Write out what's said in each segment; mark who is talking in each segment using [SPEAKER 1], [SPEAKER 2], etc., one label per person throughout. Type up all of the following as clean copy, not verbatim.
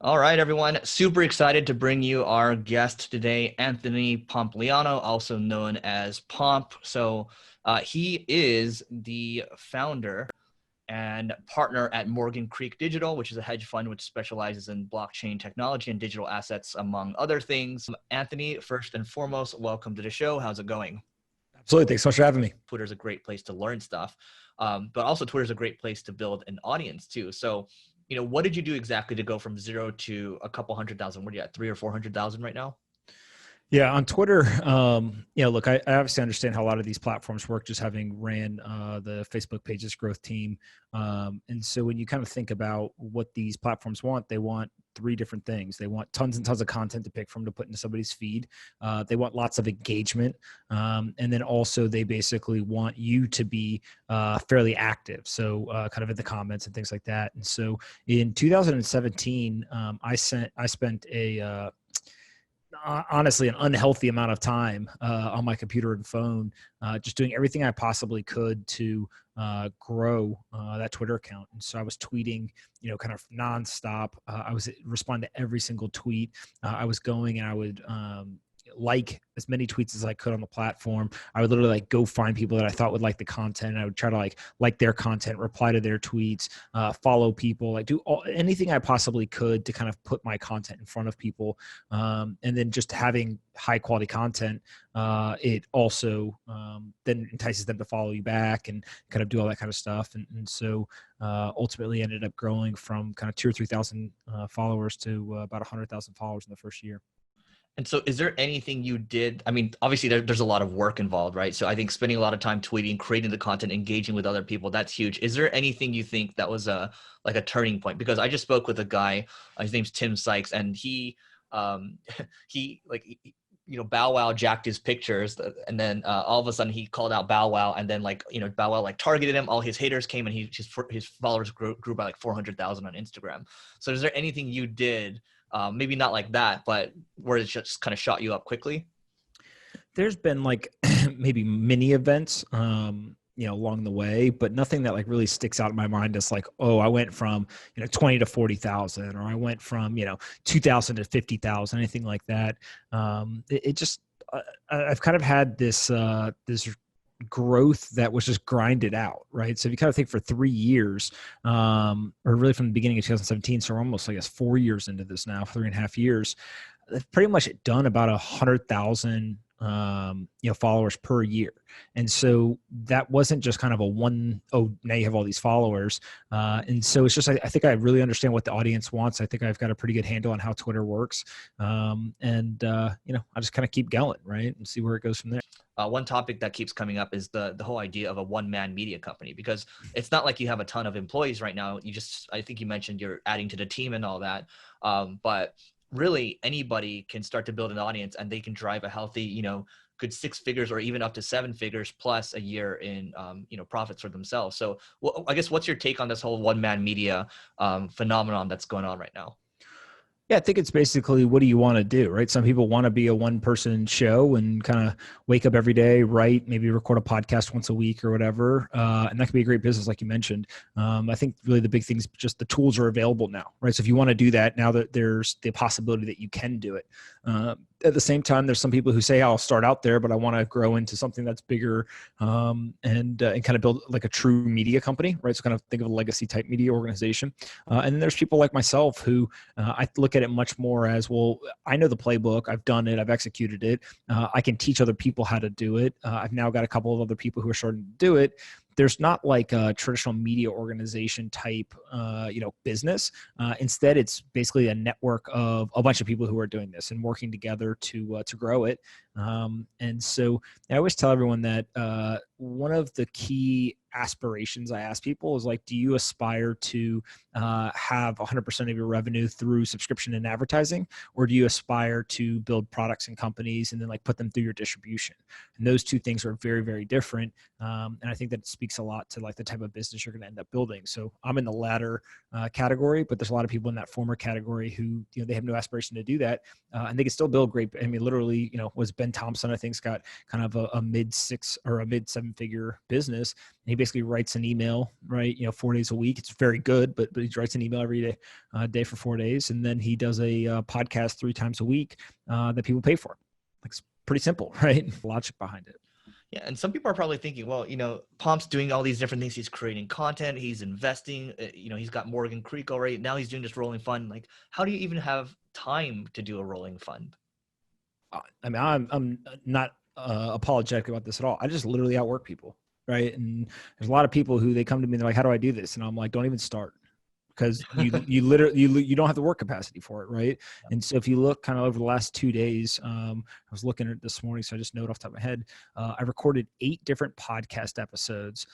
[SPEAKER 1] All right, everyone. Super excited to bring you our guest today, Anthony Pompliano, also known as Pomp. He is the founder and partner at Morgan Creek Digital, which is a hedge fund which specializes in blockchain technology and digital assets, among other things. Anthony, first and foremost, welcome to the show. How's it going?
[SPEAKER 2] Absolutely. Thanks so much for having me.
[SPEAKER 1] Twitter's a great place to learn stuff, but also Twitter's a great place to build an audience too. So, what did you do exactly to go from zero to a couple 100,000? What are you at, 3 or 400,000 right now?
[SPEAKER 2] Yeah, on Twitter, look, I obviously understand how a lot of these platforms work, just having ran the Facebook pages growth team. And so when you kind of think about what these platforms want, they want three different things. They want tons and tons of content to pick from to put into somebody's feed. They want lots of engagement. And then also they basically want you to be fairly active. So kind of in the comments and things like that. And so in 2017, I spent honestly an unhealthy amount of time on my computer and phone, just doing everything I possibly could to grow that Twitter account. And so I was tweeting, kind of nonstop. I was responding to every single tweet. I was going and I would like as many tweets as I could on the platform. I would literally go find people that I thought would like the content. And I would try to like their content, reply to their tweets, follow people, do anything I possibly could to kind of put my content in front of people. And then just having high quality content, it also then entices them to follow you back and kind of do all that kind of stuff. And so ultimately ended up growing from kind of 2,000 or 3,000 followers to about 100,000 followers in the first year.
[SPEAKER 1] And so is there anything you did? I mean, obviously there's a lot of work involved, right? So I think spending a lot of time tweeting, creating the content, engaging with other people, that's huge. Is there anything you think that was a turning point? Because I just spoke with a guy, his name's Tim Sykes, and he Bow Wow jacked his pictures, and then all of a sudden he called out Bow Wow, and then Bow Wow targeted him. All his haters came, and his followers grew by 400,000 on Instagram. So is there anything you did? Maybe not like that, but where it just kind of shot you up quickly?
[SPEAKER 2] There's been maybe mini events, along the way, but nothing that really sticks out in my mind as oh, I went from, 20 to 40,000, or I went from, 2,000 to 50,000, anything like that. I've kind of had this growth that was just grinded out, right? So if you kind of think for 3 years, or really from the beginning of 2017, so we're almost, I guess, 4 years into this now, 3.5 years, I've pretty much done about 100,000 followers per year. And so that wasn't just kind of now you have all these followers. And so it's just, I think I really understand what the audience wants. I think I've got a pretty good handle on how Twitter works. I just kind of keep going, right? And see where it goes from there.
[SPEAKER 1] One topic that keeps coming up is the whole idea of a one-man media company, because it's not like you have a ton of employees right now. I think you mentioned you're adding to the team and all that. But really anybody can start to build an audience, and they can drive a healthy, good 6 figures or even up to 7 figures plus a year in, profits for themselves. So I guess what's your take on this whole one-man media phenomenon that's going on right now?
[SPEAKER 2] Yeah, I think it's basically, what do you want to do, right? Some people want to be a one-person show and kind of wake up every day, write, maybe record a podcast once a week or whatever. And that can be a great business, like you mentioned. I think really the big thing is just the tools are available now, right? So if you want to do that, now that there's the possibility that you can do it. At the same time, there's some people who say, I'll start out there, but I want to grow into something that's bigger, and kind of build a true media company, right? So kind of think of a legacy type media organization. And then there's people like myself who I look at it much more as, well, I know the playbook, I've done it, I've executed it. I can teach other people how to do it. I've now got a couple of other people who are starting to do it. There's not like a traditional media organization type, business. Instead, it's basically a network of a bunch of people who are doing this and working together to grow it. And so I always tell everyone that one of the key aspirations I ask people is do you aspire to have 100% of your revenue through subscription and advertising, or do you aspire to build products and companies and then put them through your distribution? And those two things are very, very different. And I think that speaks a lot to the type of business you're going to end up building. So I'm in the latter category, but there's a lot of people in that former category who, they have no aspiration to do that. And they can still build great, literally, was Ben Thompson, I think's got kind of a mid 6 or a mid 7-figure business. And he basically writes an email, right? 4 days a week. It's very good, but he writes an email every day for 4 days. And then he does a podcast 3 times a week that people pay for. Like, it's pretty simple, right? Logic behind it.
[SPEAKER 1] Yeah, and some people are probably thinking, well, Pomp's doing all these different things. He's creating content, he's investing, he's got Morgan Creek already. Now he's doing this rolling fund. Like, how do you even have time to do a rolling fund?
[SPEAKER 2] I mean, I'm not apologetic about this at all. I just literally outwork people, right? And there's a lot of people who they come to me and they're like, how do I do this? And I'm like, don't even start. Because you literally you don't have the work capacity for it, right? Yeah. And so if you look kind of over the last 2 days, I was looking at it this morning, so I just know it off the top of my head. I recorded 8 different podcast episodes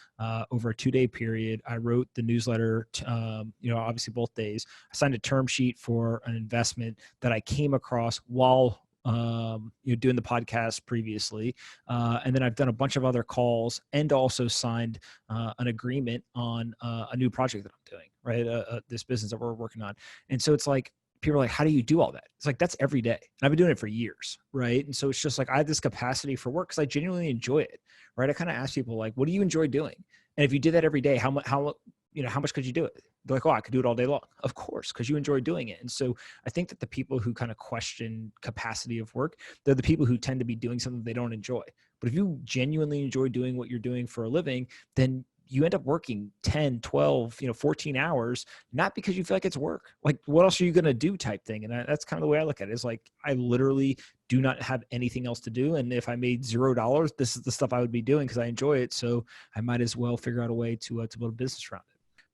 [SPEAKER 2] over a 2-day period. I wrote the newsletter, obviously both days. I signed a term sheet for an investment that I came across while doing the podcast previously. And then I've done a bunch of other calls and also signed an agreement on a new project that I'm doing, right? This business that we're working on. And so it's like, people are like, how do you do all that? It's like, that's every day. And I've been doing it for years, right? And so it's just like, I have this capacity for work because I genuinely enjoy it, right? I kind of ask people like, what do you enjoy doing? And if you did that every day, how much could you do it? They're like, oh, I could do it all day long. Of course, because you enjoy doing it. And so I think that the people who kind of question capacity of work, they're the people who tend to be doing something they don't enjoy. But if you genuinely enjoy doing what you're doing for a living, then you end up working 10, 12, 14 hours, not because you feel like it's work. Like, what else are you going to do type thing? And that's kind of the way I look at it. It's like, I literally do not have anything else to do. And if I made $0, this is the stuff I would be doing because I enjoy it. So I might as well figure out a way to build a business around it.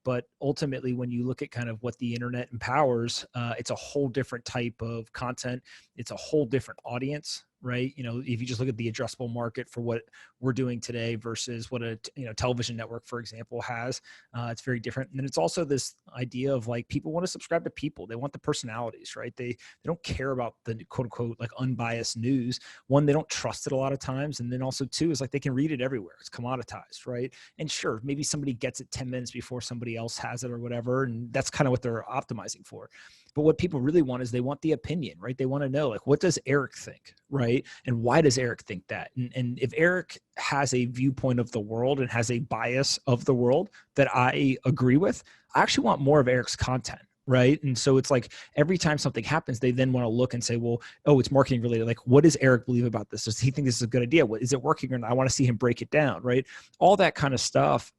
[SPEAKER 2] But ultimately, when you look at kind of what the internet empowers, it's a whole different type of content. It's a whole different audience, right? If you just look at the addressable market for what we're doing today versus what a television network, for example, has, it's very different. And then it's also this idea of like, people want to subscribe to people. They want the personalities, right? They don't care about the quote unquote like unbiased news. One, they don't trust it a lot of times. And then also 2 is like, they can read it everywhere. It's commoditized, right? And sure, maybe somebody gets it 10 minutes before somebody else has it or whatever. And that's kind of what they're optimizing for. But what people really want is they want the opinion, right? They want to know, like, what does Eric think, right? And why does Eric think that? And if Eric has a viewpoint of the world and has a bias of the world that I agree with, I actually want more of Eric's content, right? And so it's like, every time something happens, they then want to look and say, well, oh, it's marketing related. Like, what does Eric believe about this? Does he think this is a good idea? Is it working or not? I want to see him break it down, right? All that kind of stuff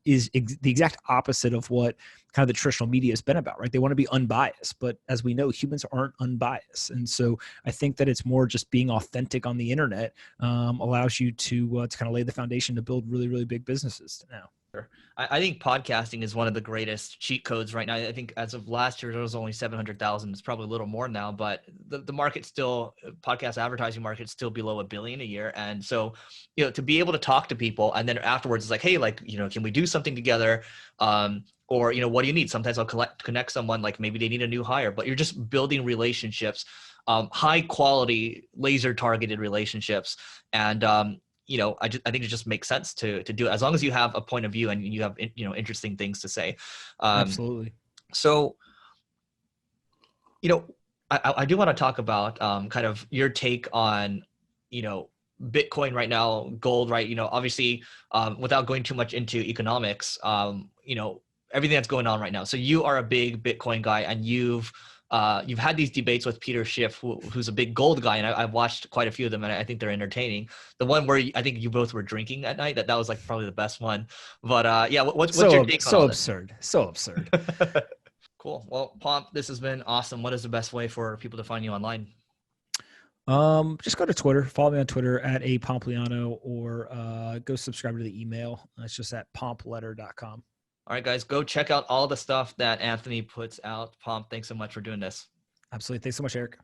[SPEAKER 2] is the exact opposite of what kind of the traditional media has been about, right? They want to be unbiased, but as we know, humans aren't unbiased. And so I think that it's more just being authentic on the internet allows you to kind of lay the foundation to build really, really big businesses now.
[SPEAKER 1] I think podcasting is one of the greatest cheat codes right now. I think as of last year, there was only 700,000. It's probably a little more now, but the market still, podcast advertising market still below $1 billion a year. And so, to be able to talk to people and then afterwards it's like, hey, like, can we do something together? Or, what do you need? Sometimes I'll connect someone, like maybe they need a new hire, but you're just building relationships, high quality, laser targeted relationships. And, I think it just makes sense to do it as long as you have a point of view and you have, interesting things to say.
[SPEAKER 2] Absolutely.
[SPEAKER 1] So, I do want to talk about kind of your take on, Bitcoin right now, gold, right? Obviously, without going too much into economics, everything that's going on right now. So you are a big Bitcoin guy, and you've had these debates with Peter Schiff, who's a big gold guy, and I've watched quite a few of them, and I think they're entertaining. The one where I think you both were drinking at night, that was like probably the best one. But yeah, what's your take on all this?
[SPEAKER 2] So absurd.
[SPEAKER 1] Cool. Well, Pomp, this has been awesome. What is the best way for people to find you online?
[SPEAKER 2] Just go to Twitter, follow me on Twitter at @Pompliano, or go subscribe to the email. It's just at pompletter.com.
[SPEAKER 1] All right, guys, go check out all the stuff that Anthony puts out. Pomp, thanks so much for doing this.
[SPEAKER 2] Absolutely. Thanks so much, Eric.